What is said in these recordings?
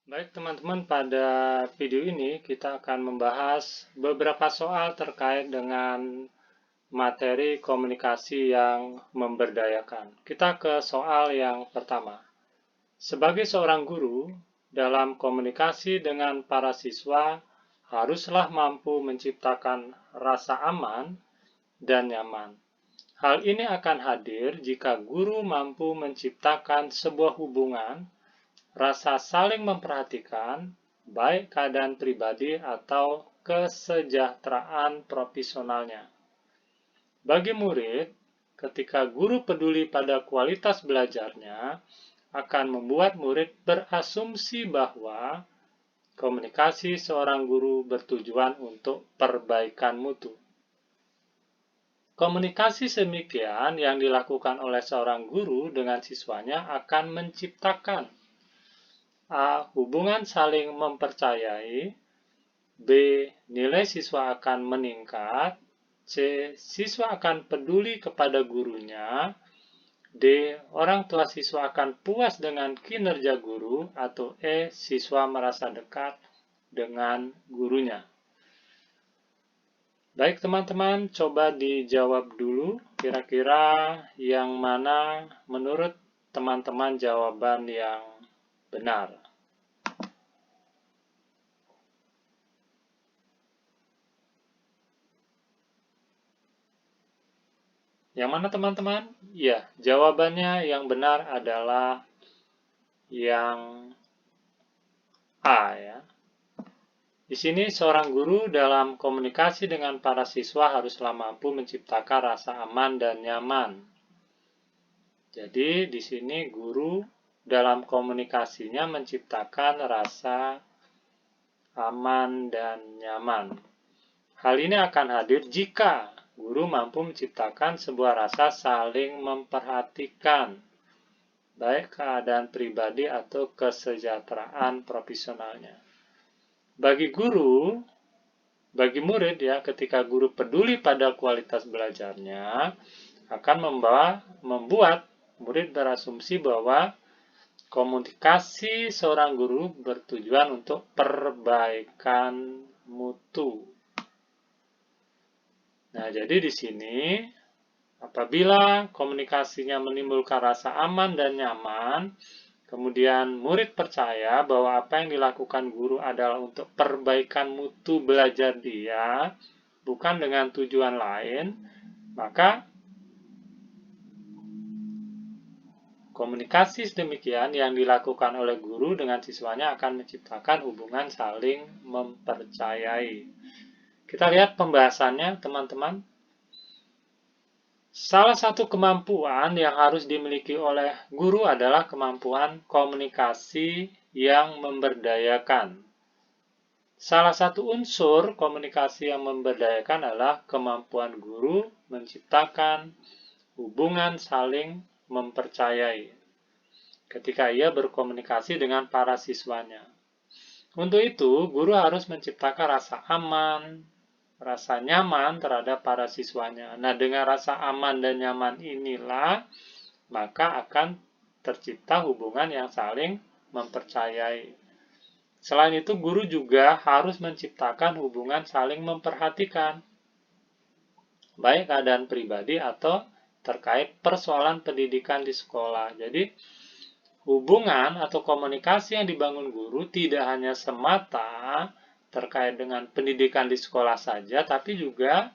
Baik teman-teman, pada video ini kita akan membahas beberapa soal terkait dengan materi komunikasi yang memberdayakan. Kita ke soal yang pertama. Sebagai seorang guru, dalam komunikasi dengan para siswa haruslah mampu menciptakan rasa aman dan nyaman. Hal ini akan hadir jika guru mampu menciptakan sebuah hubungan rasa saling memperhatikan, baik keadaan pribadi atau kesejahteraan profesionalnya. Bagi murid, ketika guru peduli pada kualitas belajarnya, akan membuat murid berasumsi bahwa komunikasi seorang guru bertujuan untuk perbaikan mutu. Komunikasi semikian yang dilakukan oleh seorang guru dengan siswanya akan menciptakan A. Hubungan saling mempercayai. B. Nilai siswa akan meningkat. C. Siswa akan peduli kepada gurunya. D. Orang tua siswa akan puas dengan kinerja guru. Atau E. Siswa merasa dekat dengan gurunya. Baik teman-teman, coba dijawab dulu. Kira-kira yang mana menurut teman-teman jawaban yang benar? Yang mana teman-teman? Ya, jawabannya yang benar adalah yang A ya. Di sini seorang guru dalam komunikasi dengan para siswa haruslah mampu menciptakan rasa aman dan nyaman. Jadi di sini guru dalam komunikasinya menciptakan rasa aman dan nyaman. Hal ini akan hadir jika guru mampu menciptakan sebuah rasa saling memperhatikan, baik keadaan pribadi atau kesejahteraan profesionalnya. Bagi murid ya, ketika guru peduli pada kualitas belajarnya, akan membuat murid berasumsi bahwa komunikasi seorang guru bertujuan untuk perbaikan mutu. Nah, jadi di sini apabila komunikasinya menimbulkan rasa aman dan nyaman, kemudian murid percaya bahwa apa yang dilakukan guru adalah untuk perbaikan mutu belajar dia, bukan dengan tujuan lain, maka komunikasi sedemikian yang dilakukan oleh guru dengan siswanya akan menciptakan hubungan saling mempercayai. Kita lihat pembahasannya, teman-teman. Salah satu kemampuan yang harus dimiliki oleh guru adalah kemampuan komunikasi yang memberdayakan. Salah satu unsur komunikasi yang memberdayakan adalah kemampuan guru menciptakan hubungan saling mempercayai ketika ia berkomunikasi dengan para siswanya. Untuk itu, guru harus menciptakan rasa aman, rasa nyaman terhadap para siswanya. Nah, dengan rasa aman dan nyaman inilah, maka akan tercipta hubungan yang saling mempercayai. Selain itu, guru juga harus menciptakan hubungan saling memperhatikan, baik keadaan pribadi atau terkait persoalan pendidikan di sekolah. Jadi, hubungan atau komunikasi yang dibangun guru tidak hanya semata terkait dengan pendidikan di sekolah saja, tapi juga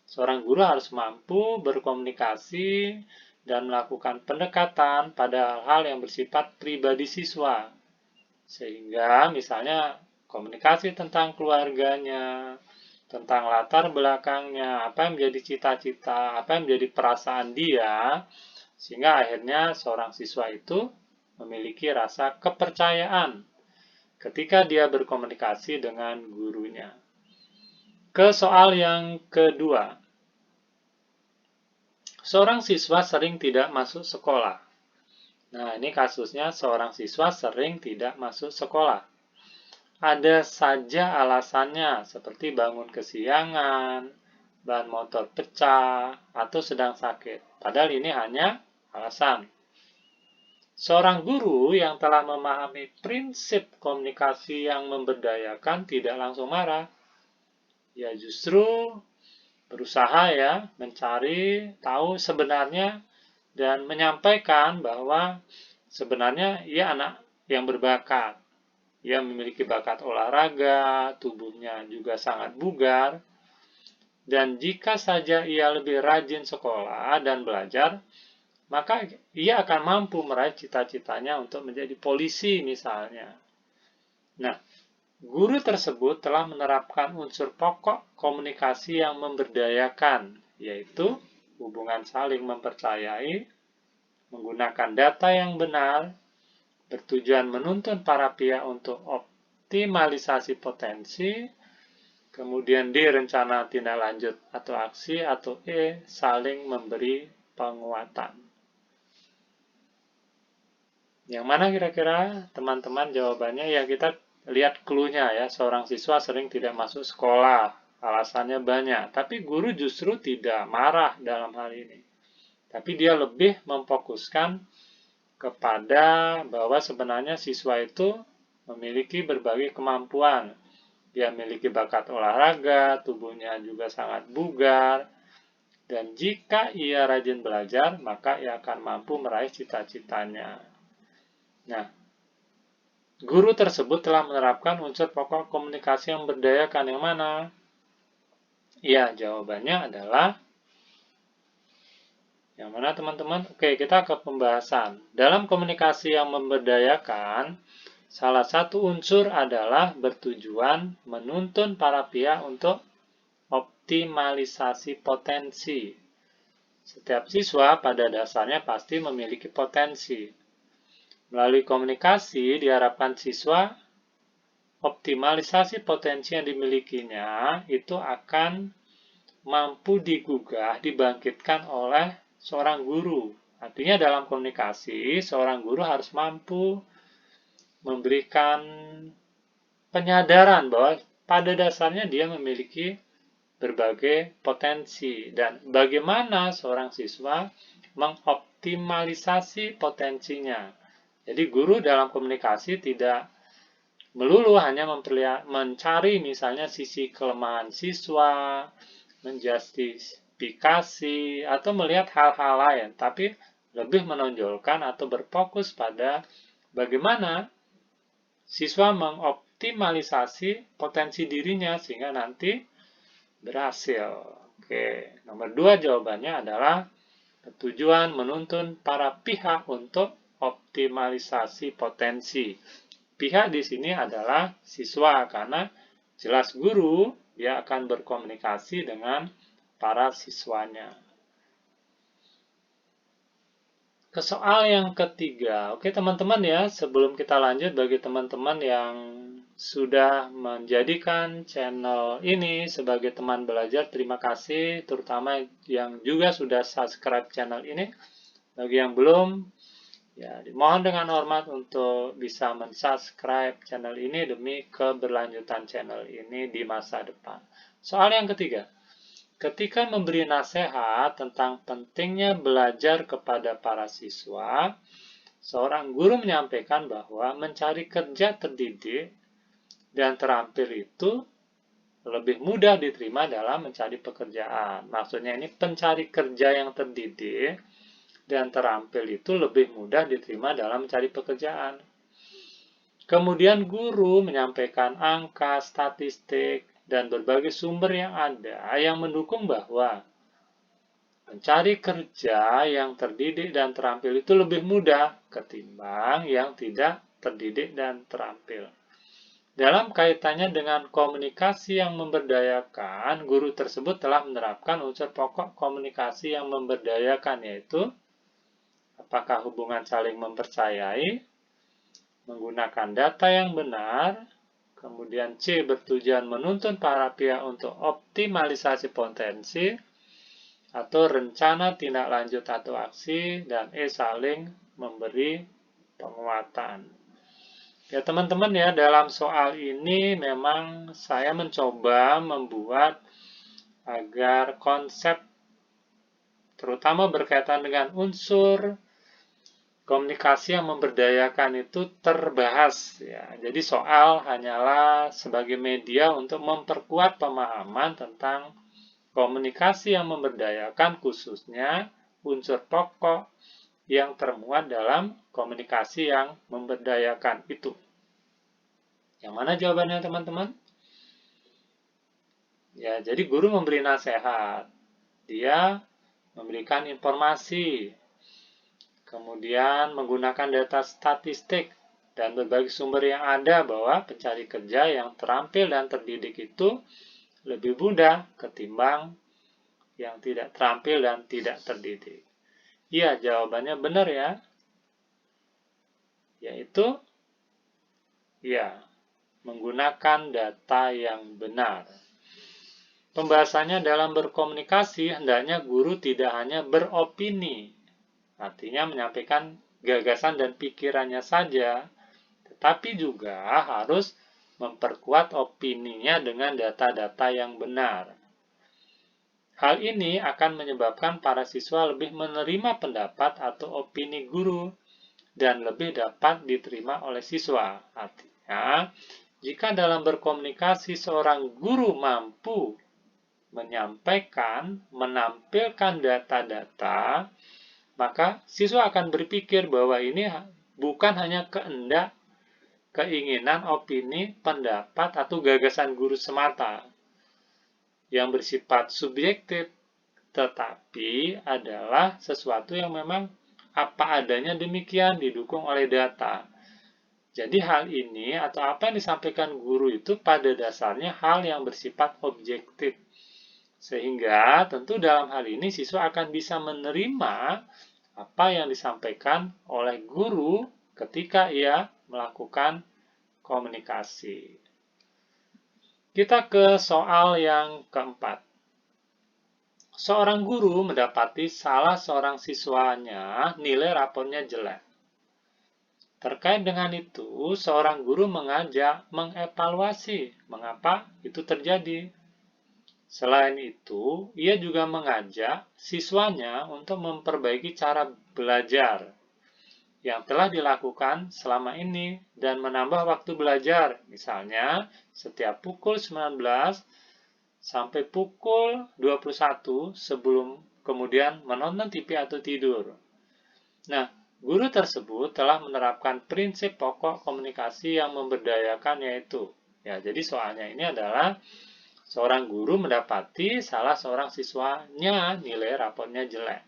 seorang guru harus mampu berkomunikasi dan melakukan pendekatan pada hal-hal yang bersifat pribadi siswa. Sehingga misalnya komunikasi tentang keluarganya, tentang latar belakangnya, apa yang menjadi cita-cita, apa yang menjadi perasaan dia, sehingga akhirnya seorang siswa itu memiliki rasa kepercayaan ketika dia berkomunikasi dengan gurunya. Ke soal yang kedua. Seorang siswa sering tidak masuk sekolah. Nah, ini kasusnya seorang siswa sering tidak masuk sekolah. Ada saja alasannya, seperti bangun kesiangan, ban motor pecah, atau sedang sakit. Padahal ini hanya alasan. Seorang guru yang telah memahami prinsip komunikasi yang memberdayakan tidak langsung marah. Ya justru berusaha ya mencari tahu sebenarnya dan menyampaikan bahwa sebenarnya ia anak yang berbakat. Ia memiliki bakat olahraga, tubuhnya juga sangat bugar, dan jika saja ia lebih rajin sekolah dan belajar, maka ia akan mampu meraih cita-citanya untuk menjadi polisi misalnya. Nah, guru tersebut telah menerapkan unsur pokok komunikasi yang memberdayakan, yaitu hubungan saling mempercayai, menggunakan data yang benar, bertujuan menuntun para pihak untuk optimalisasi potensi, kemudian D, rencana tindak lanjut atau aksi, atau E, saling memberi penguatan. Yang mana kira-kira teman-teman jawabannya? Ya kita lihat clue-nya ya, seorang siswa sering tidak masuk sekolah, alasannya banyak, tapi guru justru tidak marah dalam hal ini. Tapi dia lebih memfokuskan kepada bahwa sebenarnya siswa itu memiliki berbagai kemampuan. Dia memiliki bakat olahraga, tubuhnya juga sangat bugar, dan jika ia rajin belajar, maka ia akan mampu meraih cita-citanya. Nah, guru tersebut telah menerapkan unsur pokok komunikasi yang berdayakan yang mana? Ya, jawabannya adalah yang mana teman-teman? Oke, kita ke pembahasan. Dalam komunikasi yang memberdayakan, salah satu unsur adalah bertujuan menuntun para pihak untuk optimalisasi potensi. Setiap siswa pada dasarnya pasti memiliki potensi. Melalui komunikasi diharapkan siswa optimalisasi potensi yang dimilikinya itu akan mampu digugah, dibangkitkan oleh seorang guru. Artinya dalam komunikasi, seorang guru harus mampu memberikan penyadaran bahwa pada dasarnya dia memiliki berbagai potensi dan bagaimana seorang siswa mengoptimalisasi potensinya. Jadi guru dalam komunikasi tidak melulu hanya mencari misalnya sisi kelemahan siswa, menjustifikasi, atau melihat hal-hal lain, tapi lebih menonjolkan atau berfokus pada bagaimana siswa mengoptimalisasi potensi dirinya sehingga nanti berhasil. Oke, nomor 2 jawabannya adalah tujuan menuntun para pihak untuk optimalisasi potensi. Pihak di sini adalah siswa karena jelas guru dia akan berkomunikasi dengan para siswanya. Ke soal yang ketiga. Oke teman-teman ya, sebelum kita lanjut bagi teman-teman yang sudah menjadikan channel ini sebagai teman belajar, terima kasih, terutama yang juga sudah subscribe channel ini. Bagi yang belum, ya dimohon dengan hormat untuk bisa mensubscribe channel ini demi keberlanjutan channel ini di masa depan. Soal yang ketiga, ketika memberi nasihat tentang pentingnya belajar kepada para siswa, seorang guru menyampaikan bahwa mencari kerja terdidik dan terampil itu lebih mudah diterima dalam mencari pekerjaan. Maksudnya ini pencari kerja yang terdidik dan terampil itu lebih mudah diterima dalam mencari pekerjaan. Kemudian guru menyampaikan angka, statistik, dan berbagai sumber yang ada yang mendukung bahwa mencari kerja yang terdidik dan terampil itu lebih mudah ketimbang yang tidak terdidik dan terampil. Dalam kaitannya dengan komunikasi yang memberdayakan, guru tersebut telah menerapkan unsur pokok komunikasi yang memberdayakan, yaitu apakah hubungan saling mempercayai, menggunakan data yang benar, kemudian C, bertujuan menuntun para pihak untuk optimalisasi potensi, atau rencana tindak lanjut atau aksi, dan E, saling memberi penguatan. Ya teman-teman ya, dalam soal ini memang saya mencoba membuat agar konsep terutama berkaitan dengan unsur komunikasi yang memberdayakan itu terbahas ya. Jadi soal hanyalah sebagai media untuk memperkuat pemahaman tentang komunikasi yang memberdayakan, khususnya unsur pokok yang termuat dalam komunikasi yang memberdayakan itu. Yang mana jawabannya teman-teman? Ya, jadi guru memberi nasihat. Dia memberikan informasi, kemudian menggunakan data statistik dan berbagai sumber yang ada bahwa pencari kerja yang terampil dan terdidik itu lebih mudah ketimbang yang tidak terampil dan tidak terdidik. Iya, jawabannya benar ya. Yaitu, ya, menggunakan data yang benar. Pembahasannya dalam berkomunikasi, hendaknya guru tidak hanya beropini, artinya menyampaikan gagasan dan pikirannya saja, tetapi juga harus memperkuat opininya dengan data-data yang benar. Hal ini akan menyebabkan para siswa lebih menerima pendapat atau opini guru dan lebih dapat diterima oleh siswa. Artinya, jika dalam berkomunikasi seorang guru mampu menyampaikan, menampilkan data-data, maka siswa akan berpikir bahwa ini bukan hanya kehendak, keinginan, opini, pendapat, atau gagasan guru semata yang bersifat subjektif, tetapi adalah sesuatu yang memang apa adanya demikian didukung oleh data. Jadi hal ini atau apa yang disampaikan guru itu pada dasarnya hal yang bersifat objektif. Sehingga tentu dalam hal ini siswa akan bisa menerima apa yang disampaikan oleh guru ketika ia melakukan komunikasi. Kita ke soal yang keempat. Seorang guru mendapati salah seorang siswanya nilai raportnya jelek. Terkait dengan itu, seorang guru mengajak mengevaluasi mengapa itu terjadi. Selain itu, ia juga mengajak siswanya untuk memperbaiki cara belajar yang telah dilakukan selama ini dan menambah waktu belajar. Misalnya, setiap pukul 19 sampai pukul 21 sebelum kemudian menonton TV atau tidur. Nah, guru tersebut telah menerapkan prinsip pokok komunikasi yang memberdayakan, yaitu, ya, jadi soalnya ini adalah seorang guru mendapati salah seorang siswanya nilai raportnya jelek.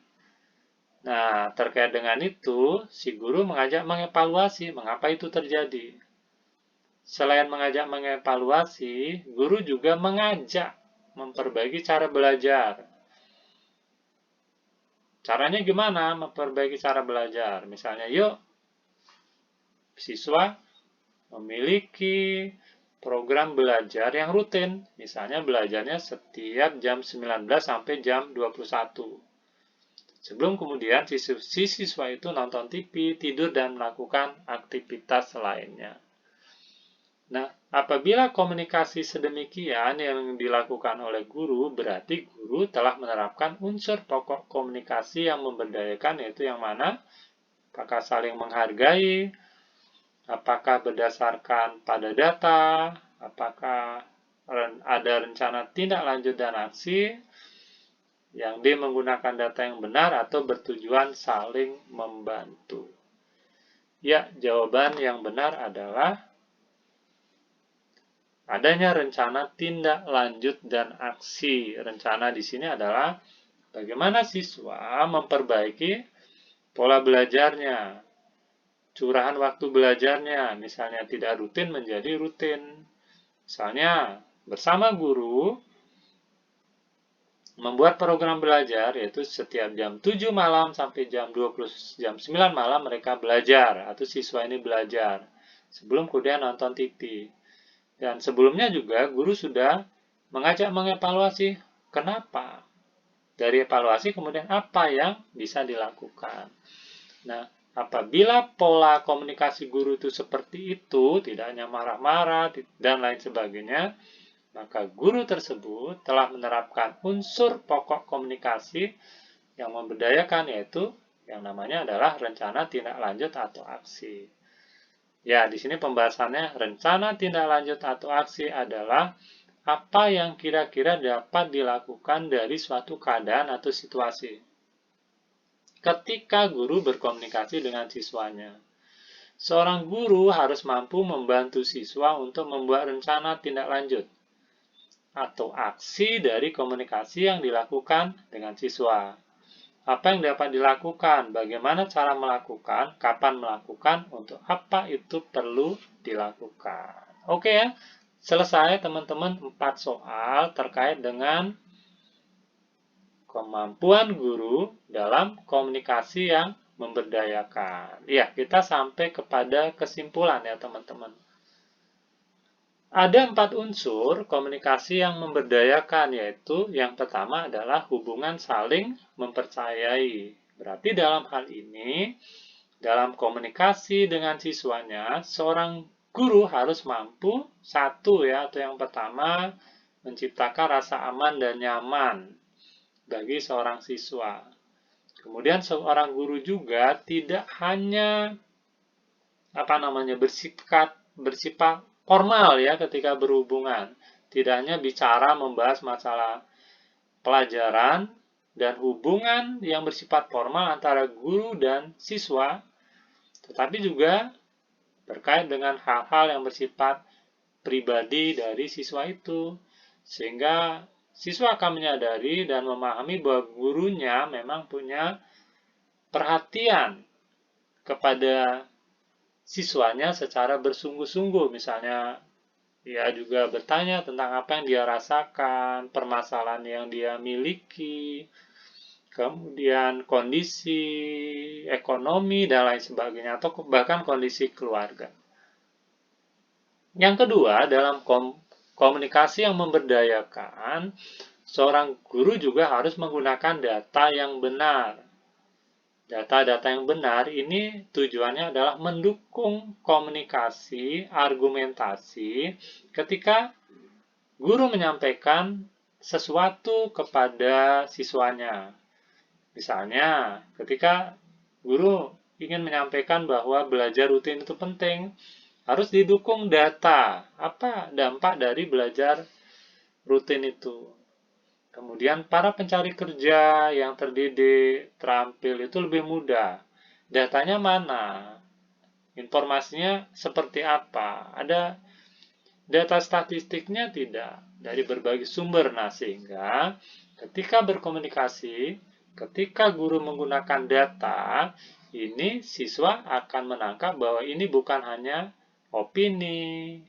Nah, terkait dengan itu, si guru mengajak mengevaluasi mengapa itu terjadi. Selain mengajak mengevaluasi, guru juga mengajak memperbaiki cara belajar. Caranya gimana memperbaiki cara belajar? Misalnya, yuk, siswa memiliki program belajar yang rutin, misalnya belajarnya setiap jam 19 sampai jam 21. Sebelum kemudian si siswa itu nonton TV, tidur, dan melakukan aktivitas lainnya. Nah, apabila komunikasi sedemikian yang dilakukan oleh guru, berarti guru telah menerapkan unsur pokok komunikasi yang memberdayakan, yaitu yang mana? Apakah saling menghargai, apakah berdasarkan pada data, apakah ada rencana tindak lanjut dan aksi, yang D menggunakan data yang benar atau bertujuan saling membantu. Ya, jawaban yang benar adalah adanya rencana tindak lanjut dan aksi. Rencana di sini adalah bagaimana siswa memperbaiki pola belajarnya, curahan waktu belajarnya, misalnya tidak rutin menjadi rutin. Misalnya, bersama guru membuat program belajar, yaitu setiap jam 7 malam sampai jam 9 malam mereka belajar, atau siswa ini belajar, sebelum kemudian nonton TV. Dan sebelumnya juga guru sudah mengajak mengevaluasi kenapa. Dari evaluasi kemudian apa yang bisa dilakukan. Nah, apabila pola komunikasi guru itu seperti itu, tidak hanya marah-marah dan lain sebagainya, maka guru tersebut telah menerapkan unsur pokok komunikasi yang memberdayakan, yaitu Yang namanya adalah rencana tindak lanjut atau aksi. Ya, di sini pembahasannya rencana tindak lanjut atau aksi adalah apa yang kira-kira dapat dilakukan dari suatu keadaan atau situasi ketika guru berkomunikasi dengan siswanya. Seorang guru harus mampu membantu siswa untuk membuat rencana tindak lanjut atau aksi dari komunikasi yang dilakukan dengan siswa. Apa yang dapat dilakukan, bagaimana cara melakukan, kapan melakukan, untuk apa itu perlu dilakukan. Oke ya, selesai teman-teman 4 soal terkait dengan kemampuan guru dalam komunikasi yang memberdayakan. Ya, kita sampai kepada kesimpulan ya teman-teman. Ada 4 unsur komunikasi yang memberdayakan, yaitu yang pertama adalah hubungan saling mempercayai. Berarti dalam hal ini, dalam komunikasi dengan siswanya, seorang guru harus mampu, satu ya, atau yang pertama, menciptakan rasa aman dan nyaman bagi seorang siswa. Kemudian seorang guru juga tidak hanya bersifat formal ya ketika berhubungan. Tidak hanya bicara membahas masalah pelajaran dan hubungan yang bersifat formal antara guru dan siswa, tetapi juga terkait dengan hal-hal yang bersifat pribadi dari siswa itu. Sehingga siswa akan menyadari dan memahami bahwa gurunya memang punya perhatian kepada siswanya secara bersungguh-sungguh. Misalnya, dia juga bertanya tentang apa yang dia rasakan, permasalahan yang dia miliki, kemudian kondisi ekonomi, dan lain sebagainya, atau bahkan kondisi keluarga. Yang kedua, dalam komunikasi yang memberdayakan, seorang guru juga harus menggunakan data yang benar. Data-data yang benar ini tujuannya adalah mendukung komunikasi, argumentasi ketika guru menyampaikan sesuatu kepada siswanya. Misalnya, ketika guru ingin menyampaikan bahwa belajar rutin itu penting, harus didukung data. Apa dampak dari belajar rutin itu? Kemudian para pencari kerja yang terdidik, terampil itu lebih mudah. Datanya mana? Informasinya seperti apa? Ada data statistiknya tidak? Dari berbagai sumber. Nah, sehingga ketika berkomunikasi, ketika guru menggunakan data, ini siswa akan menangkap bahwa ini bukan hanya opini,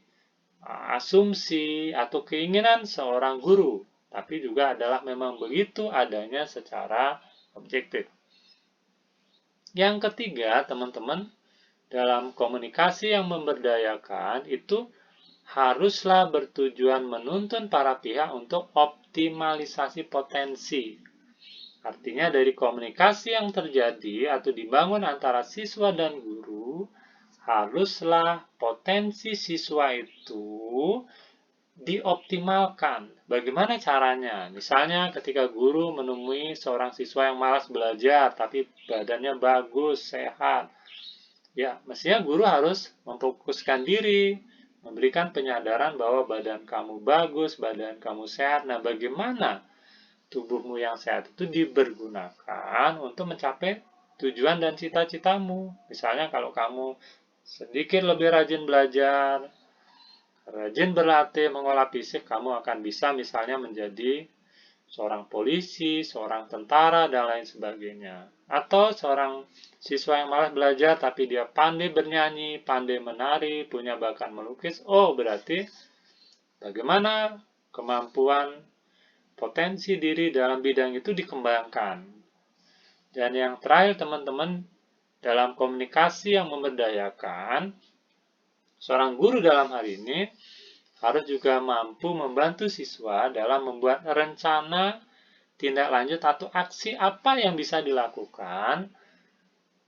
asumsi, atau keinginan seorang guru, tapi juga adalah memang begitu adanya secara objektif. Yang ketiga, teman-teman, dalam komunikasi yang memberdayakan itu haruslah bertujuan menuntun para pihak untuk optimalisasi potensi. Artinya dari komunikasi yang terjadi atau dibangun antara siswa dan guru, haruslah potensi siswa itu dioptimalkan. Bagaimana caranya? Misalnya ketika guru menemui seorang siswa yang malas belajar, tapi badannya bagus, sehat. Ya, mestinya guru harus memfokuskan diri, memberikan penyadaran bahwa badan kamu bagus, badan kamu sehat. Nah, bagaimana tubuhmu yang sehat itu dipergunakan untuk mencapai tujuan dan cita-citamu. Misalnya kalau kamu sedikit lebih rajin belajar, rajin berlatih mengolah fisik, kamu akan bisa misalnya menjadi seorang polisi, seorang tentara, dan lain sebagainya. Atau seorang siswa yang malas belajar tapi dia pandai bernyanyi, pandai menari, punya bakat melukis. Oh, berarti bagaimana kemampuan potensi diri dalam bidang itu dikembangkan. Dan yang terakhir teman-teman, dalam komunikasi yang memberdayakan, seorang guru dalam hal ini harus juga mampu membantu siswa dalam membuat rencana tindak lanjut atau aksi apa yang bisa dilakukan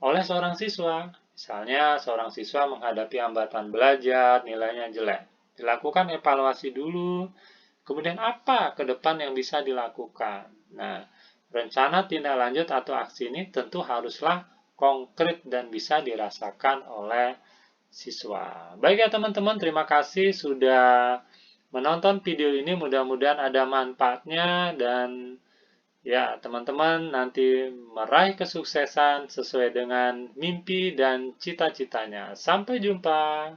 oleh seorang siswa. Misalnya, seorang siswa menghadapi hambatan belajar, nilainya jelek. Dilakukan evaluasi dulu, kemudian apa ke depan yang bisa dilakukan. Nah, rencana tindak lanjut atau aksi ini tentu haruslah konkret dan bisa dirasakan oleh siswa. Baik ya teman-teman, terima kasih sudah menonton video ini. Mudah-mudahan ada manfaatnya dan ya, teman-teman nanti meraih kesuksesan sesuai dengan mimpi dan cita-citanya. Sampai jumpa.